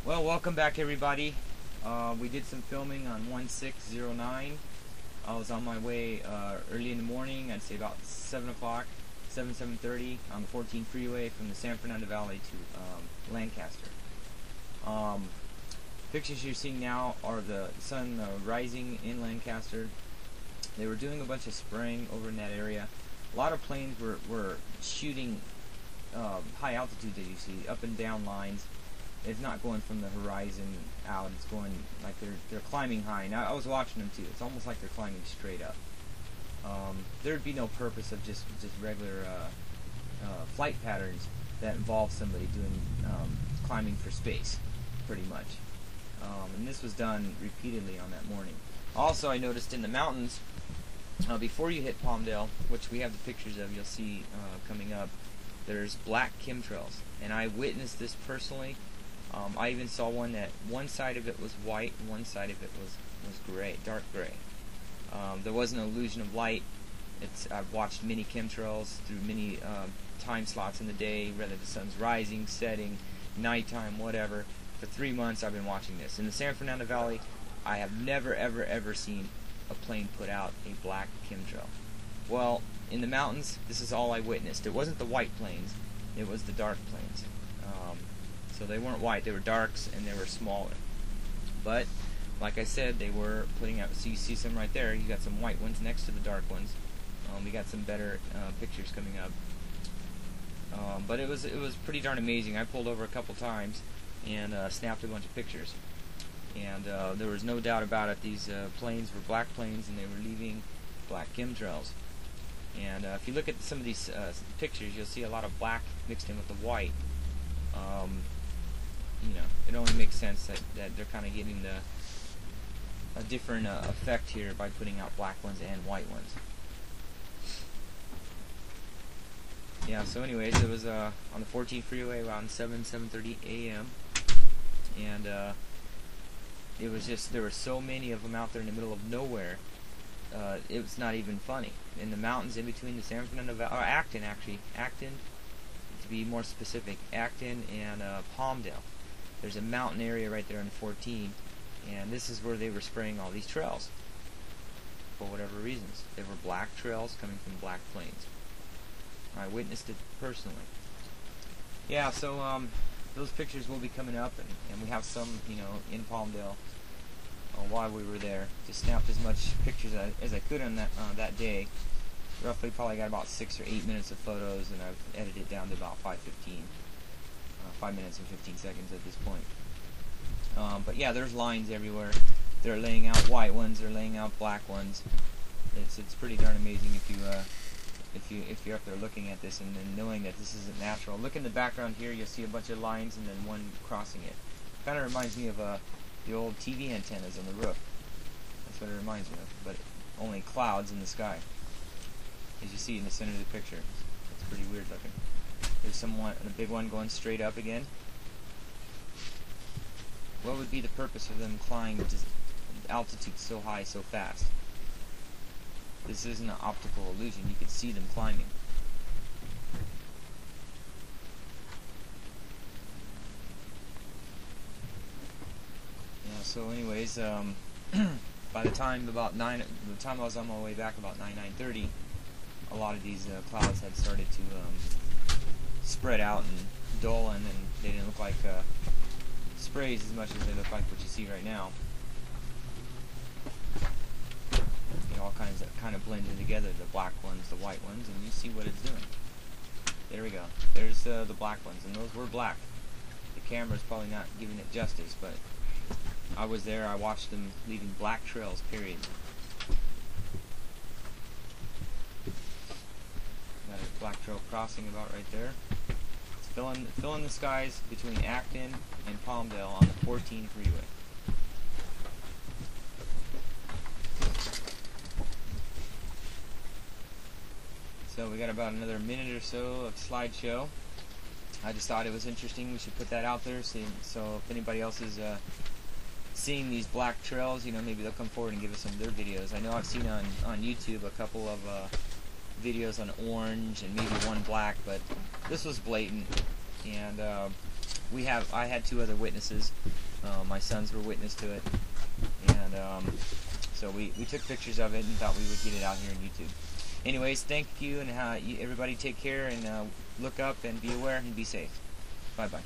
Well, welcome back everybody. We did some filming on 1609. I was on my way early in the morning, I'd say about 7 o'clock, 7:30 on the 14 freeway from the San Fernando Valley to Lancaster. Pictures you're seeing now are the sun rising in Lancaster. They were doing a bunch of spraying over in that area. A lot of planes were shooting high altitude, as you see, up and down lines. It's not going from the horizon out, it's going like they're climbing high. Now I was watching them too, it's almost like they're climbing straight up. There'd be no purpose of just regular flight patterns that involve somebody doing climbing for space, pretty much. And this was done repeatedly on that morning. Also, I noticed in the mountains, before you hit Palmdale, which we have the pictures of, you'll see coming up, there's black chemtrails, and I witnessed this personally. I even saw one that one side of it was white and one side of it was gray, dark gray. There was an illusion of light. I've watched many chemtrails through many time slots in the day, whether the sun's rising, setting, nighttime, whatever. For 3 months I've been watching this. In the San Fernando Valley, I have never ever seen a plane put out a black chemtrail. Well, in the mountains, this is all I witnessed. It wasn't the white planes, it was the dark planes. So they weren't white, they were darks and they were smaller. But, like I said, they were putting out, so you see some right there, you got some white ones next to the dark ones. We got some better pictures coming up. But it was pretty darn amazing. I pulled over a couple times and snapped a bunch of pictures. And there was no doubt about it, these planes were black planes and they were leaving black chemtrails. And if you look at some of these pictures, you'll see a lot of black mixed in with the white. You know, it only makes sense that they're kind of getting a different effect here by putting out black ones and white ones. Yeah, so anyways, it was on the 14 freeway around 7:30 a.m. and it was just, there were so many of them out there in the middle of nowhere. It was not even funny. In the mountains in between the San Fernando Valley, or Acton actually, Acton, to be more specific, Acton and Palmdale. There's a mountain area right there on 14, and this is where they were spraying all these trails. For whatever reasons. They were black trails coming from black planes. I witnessed it personally. Yeah, so those pictures will be coming up, and we have some, you know, in Palmdale while we were there. Just snapped as much pictures as I could on that day. Roughly probably got about 6 or 8 minutes of photos, and I've edited it down to about 5 minutes and 15 seconds at this point. But yeah, there's lines everywhere. They're laying out white ones, they're laying out black ones. It's pretty darn amazing if you're up there looking at this and then knowing that this isn't natural. Look in the background here, you'll see a bunch of lines and then one crossing it. Kind of reminds me of the old TV antennas on the roof. That's what it reminds me of, but only clouds in the sky, as you see in the center of the picture. It's pretty weird looking. There's a big one going straight up again. What would be the purpose of them climbing altitude so high so fast? This isn't an optical illusion. You could see them climbing. Yeah. So, anyways, by the time I was on my way back about 9:30, a lot of these clouds had started to spread out and dull, and they didn't look like sprays as much as they look like what you see right now. It all kind of blended together, the black ones, the white ones, and you see what it's doing. There we go. There's the black ones, and those were black. The camera's probably not giving it justice, but I was there, I watched them leaving black trails, period. Got a black trail crossing about right there. It's filling the skies between Acton and Palmdale on the 14 freeway. So we got about another minute or so of slideshow. I just thought it was interesting. We should put that out there, so if anybody else is seeing these black trails, you know, maybe they'll come forward and give us some of their videos. I know I've seen on YouTube a couple of videos on orange and maybe one black, but this was blatant. And I had 2 other witnesses. My sons were witness to it, and so we took pictures of it and thought we would get it out here on YouTube. Anyways, thank you, and everybody take care, and look up and be aware and be safe. Bye bye.